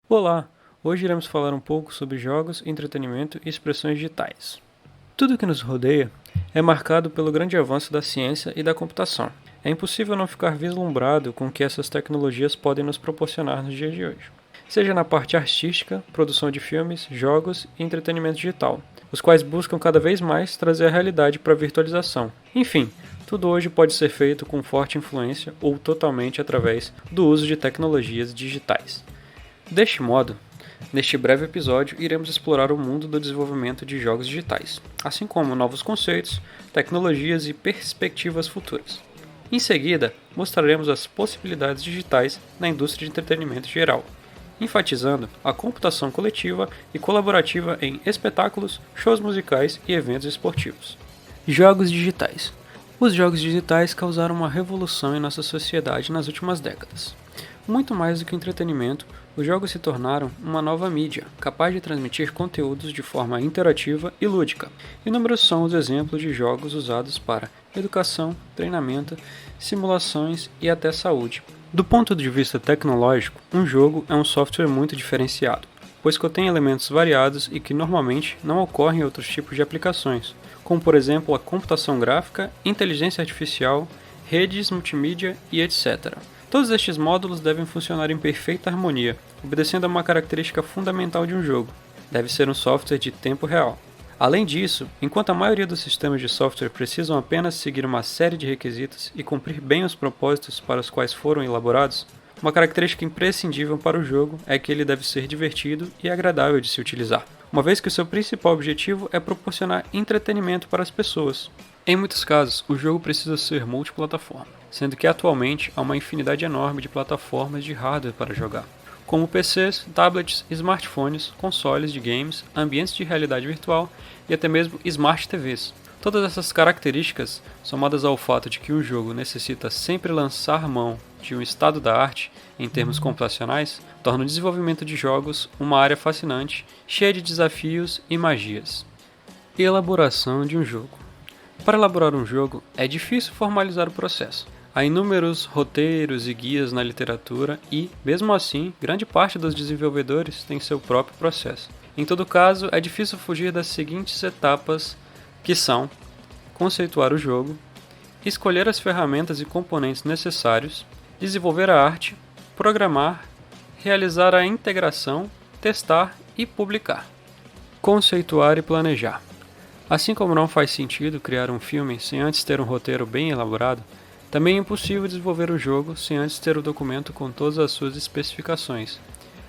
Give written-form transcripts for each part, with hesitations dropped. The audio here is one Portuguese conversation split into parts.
Olá! Hoje iremos falar um pouco sobre jogos, entretenimento e expressões digitais. Tudo que nos rodeia é marcado pelo grande avanço da ciência e da computação. É impossível não ficar vislumbrado com o que essas tecnologias podem nos proporcionar nos dias de hoje. Seja na parte artística, produção de filmes, jogos e entretenimento digital, os quais buscam cada vez mais trazer a realidade para a virtualização. Enfim, tudo hoje pode ser feito com forte influência ou totalmente através do uso de tecnologias digitais. Deste modo, neste breve episódio, iremos explorar o mundo do desenvolvimento de jogos digitais, assim como novos conceitos, tecnologias e perspectivas futuras. Em seguida, mostraremos as possibilidades digitais na indústria de entretenimento geral, enfatizando a computação coletiva e colaborativa em espetáculos, shows musicais e eventos esportivos. Jogos digitais. Os jogos digitais causaram uma revolução em nossa sociedade nas últimas décadas. Muito mais do que entretenimento, os jogos se tornaram uma nova mídia, capaz de transmitir conteúdos de forma interativa e lúdica. Inúmeros são os exemplos de jogos usados para educação, treinamento, simulações e até saúde. Do ponto de vista tecnológico, um jogo é um software muito diferenciado, pois contém elementos variados e que normalmente não ocorrem em outros tipos de aplicações, como por exemplo a computação gráfica, inteligência artificial, redes multimídia e etc. Todos estes módulos devem funcionar em perfeita harmonia, obedecendo a uma característica fundamental de um jogo: deve ser um software de tempo real. Além disso, enquanto a maioria dos sistemas de software precisam apenas seguir uma série de requisitos e cumprir bem os propósitos para os quais foram elaborados, uma característica imprescindível para o jogo é que ele deve ser divertido e agradável de se utilizar, uma vez que o seu principal objetivo é proporcionar entretenimento para as pessoas. Em muitos casos, o jogo precisa ser multiplataforma, sendo que atualmente há uma infinidade enorme de plataformas de hardware para jogar, como PCs, tablets, smartphones, consoles de games, ambientes de realidade virtual e até mesmo Smart TVs. Todas essas características, somadas ao fato de que um jogo necessita sempre lançar mão de um estado da arte em termos computacionais, tornam o desenvolvimento de jogos uma área fascinante, cheia de desafios e magias. Elaboração de um jogo. Para elaborar um jogo, é difícil formalizar o processo. Há inúmeros roteiros e guias na literatura e, mesmo assim, grande parte dos desenvolvedores tem seu próprio processo. Em todo caso, é difícil fugir das seguintes etapas, que são conceituar o jogo, escolher as ferramentas e componentes necessários, desenvolver a arte, programar, realizar a integração, testar e publicar. Conceituar e planejar. Assim como não faz sentido criar um filme sem antes ter um roteiro bem elaborado, também é impossível desenvolver um jogo sem antes ter o documento com todas as suas especificações.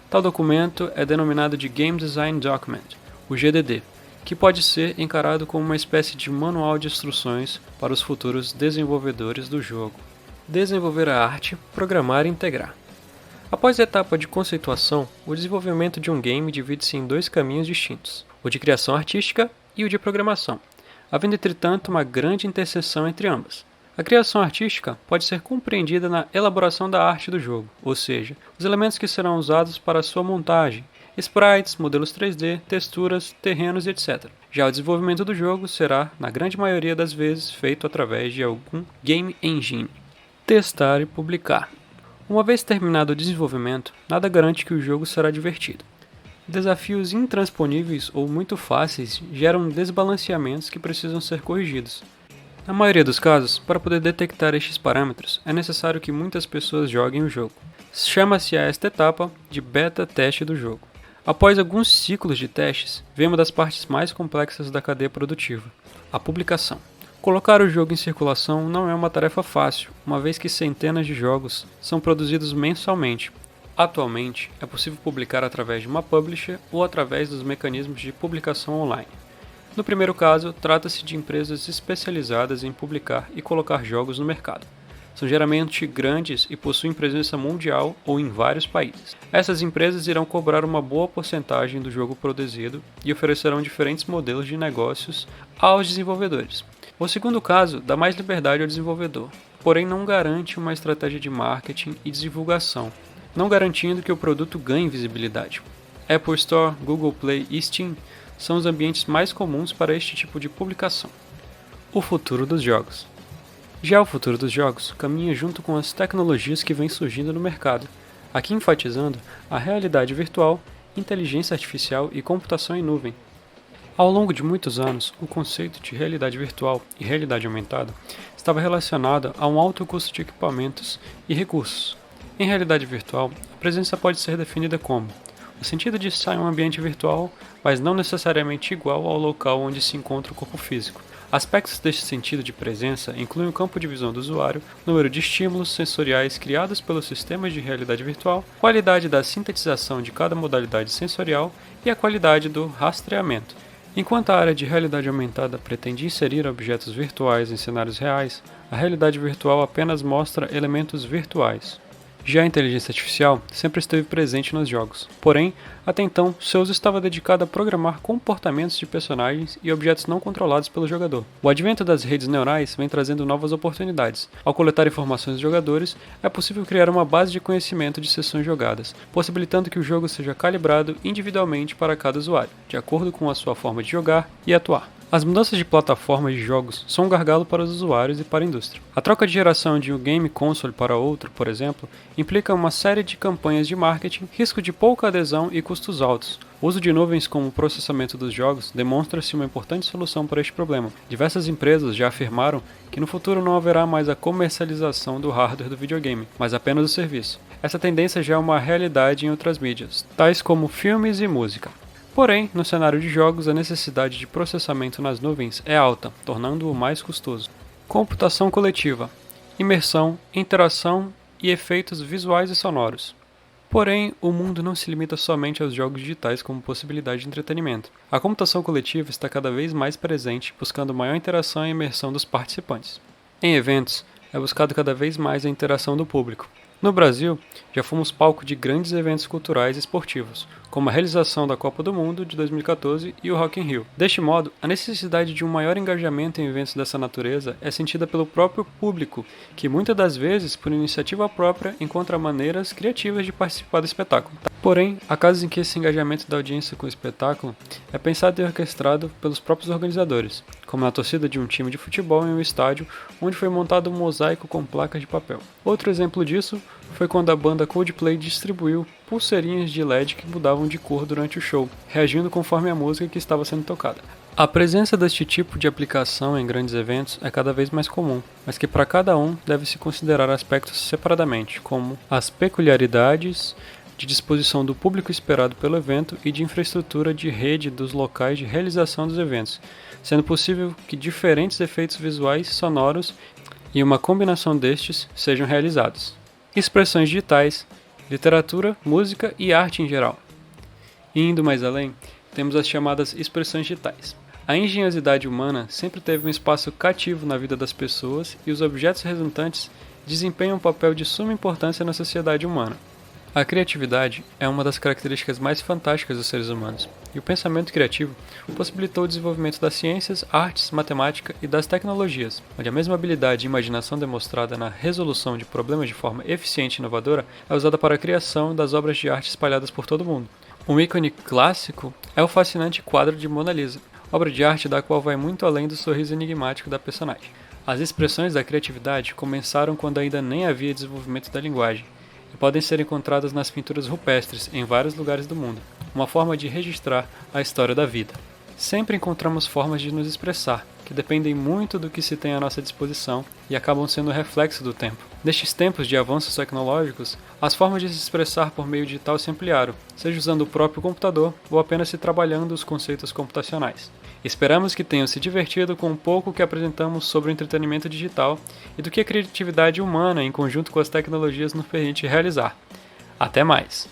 Tal documento é denominado de Game Design Document, o GDD, que pode ser encarado como uma espécie de manual de instruções para os futuros desenvolvedores do jogo. Desenvolver a arte, programar e integrar. Após a etapa de conceituação, o desenvolvimento de um game divide-se em dois caminhos distintos, o de criação artística e o de programação, havendo entretanto uma grande interseção entre ambas. A criação artística pode ser compreendida na elaboração da arte do jogo, ou seja, os elementos que serão usados para sua montagem, sprites, modelos 3D, texturas, terrenos e etc. Já o desenvolvimento do jogo será, na grande maioria das vezes, feito através de algum game engine. Testar e publicar. Uma vez terminado o desenvolvimento, nada garante que o jogo será divertido. Desafios intransponíveis ou muito fáceis geram desbalanceamentos que precisam ser corrigidos. Na maioria dos casos, para poder detectar estes parâmetros, é necessário que muitas pessoas joguem o jogo. Chama-se a esta etapa de beta teste do jogo. Após alguns ciclos de testes, vem uma das partes mais complexas da cadeia produtiva, a publicação. Colocar o jogo em circulação não é uma tarefa fácil, uma vez que centenas de jogos são produzidos mensalmente. Atualmente, é possível publicar através de uma publisher ou através dos mecanismos de publicação online. No primeiro caso, trata-se de empresas especializadas em publicar e colocar jogos no mercado. São geralmente grandes e possuem presença mundial ou em vários países. Essas empresas irão cobrar uma boa porcentagem do jogo produzido e oferecerão diferentes modelos de negócios aos desenvolvedores. O segundo caso dá mais liberdade ao desenvolvedor, porém não garante uma estratégia de marketing e divulgação, não garantindo que o produto ganhe visibilidade. Apple Store, Google Play e Steam são os ambientes mais comuns para este tipo de publicação. O futuro dos jogos. Já o futuro dos jogos caminha junto com as tecnologias que vêm surgindo no mercado, aqui enfatizando a realidade virtual, inteligência artificial e computação em nuvem. Ao longo de muitos anos, o conceito de realidade virtual e realidade aumentada estava relacionado a um alto custo de equipamentos e recursos. Em realidade virtual, a presença pode ser definida como o sentido de estar em um ambiente virtual, mas não necessariamente igual ao local onde se encontra o corpo físico. Aspectos deste sentido de presença incluem o campo de visão do usuário, número de estímulos sensoriais criados pelos sistemas de realidade virtual, qualidade da sintetização de cada modalidade sensorial e a qualidade do rastreamento. Enquanto a área de realidade aumentada pretende inserir objetos virtuais em cenários reais, a realidade virtual apenas mostra elementos virtuais. Já a inteligência artificial sempre esteve presente nos jogos, porém, até então, seu uso estava dedicado a programar comportamentos de personagens e objetos não controlados pelo jogador. O advento das redes neurais vem trazendo novas oportunidades. Ao coletar informações dos jogadores, é possível criar uma base de conhecimento de sessões jogadas, possibilitando que o jogo seja calibrado individualmente para cada usuário, de acordo com a sua forma de jogar e atuar. As mudanças de plataformas de jogos são um gargalo para os usuários e para a indústria. A troca de geração de um game console para outro, por exemplo, implica uma série de campanhas de marketing, risco de pouca adesão e custos altos. O uso de nuvens como processamento dos jogos demonstra-se uma importante solução para este problema. Diversas empresas já afirmaram que no futuro não haverá mais a comercialização do hardware do videogame, mas apenas o serviço. Essa tendência já é uma realidade em outras mídias, tais como filmes e música. Porém, no cenário de jogos, a necessidade de processamento nas nuvens é alta, tornando-o mais custoso. Computação coletiva, imersão, interação e efeitos visuais e sonoros. Porém, o mundo não se limita somente aos jogos digitais como possibilidade de entretenimento. A computação coletiva está cada vez mais presente, buscando maior interação e imersão dos participantes. Em eventos, é buscado cada vez mais a interação do público. No Brasil, já fomos palco de grandes eventos culturais e esportivos, como a realização da Copa do Mundo de 2014 e o Rock in Rio. Deste modo, a necessidade de um maior engajamento em eventos dessa natureza é sentida pelo próprio público, que muitas das vezes, por iniciativa própria, encontra maneiras criativas de participar do espetáculo. Porém, há casos em que esse engajamento da audiência com o espetáculo é pensado e orquestrado pelos próprios organizadores, como na torcida de um time de futebol em um estádio onde foi montado um mosaico com placas de papel. Outro exemplo disso foi quando a banda Coldplay distribuiu pulseirinhas de LED que mudavam de cor durante o show, reagindo conforme a música que estava sendo tocada. A presença deste tipo de aplicação em grandes eventos é cada vez mais comum, mas que para cada um deve-se considerar aspectos separadamente, como as peculiaridades de disposição do público esperado pelo evento e de infraestrutura de rede dos locais de realização dos eventos, sendo possível que diferentes efeitos visuais, sonoros e uma combinação destes sejam realizados. Expressões digitais, literatura, música e arte em geral. E indo mais além, temos as chamadas expressões digitais. A engenhosidade humana sempre teve um espaço cativo na vida das pessoas e os objetos resultantes desempenham um papel de suma importância na sociedade humana. A criatividade é uma das características mais fantásticas dos seres humanos, e o pensamento criativo possibilitou o desenvolvimento das ciências, artes, matemática e das tecnologias, onde a mesma habilidade e imaginação demonstrada na resolução de problemas de forma eficiente e inovadora é usada para a criação das obras de arte espalhadas por todo o mundo. Um ícone clássico é o fascinante quadro de Mona Lisa, obra de arte da qual vai muito além do sorriso enigmático da personagem. As expressões da criatividade começaram quando ainda nem havia desenvolvimento da linguagem, e podem ser encontradas nas pinturas rupestres em vários lugares do mundo, uma forma de registrar a história da vida. Sempre encontramos formas de nos expressar, que dependem muito do que se tem à nossa disposição e acabam sendo reflexo do tempo. Nestes tempos de avanços tecnológicos, as formas de se expressar por meio digital se ampliaram, seja usando o próprio computador ou apenas se trabalhando os conceitos computacionais. Esperamos que tenham se divertido com um pouco que apresentamos sobre o entretenimento digital e do que a criatividade humana, em conjunto com as tecnologias, nos permite realizar. Até mais!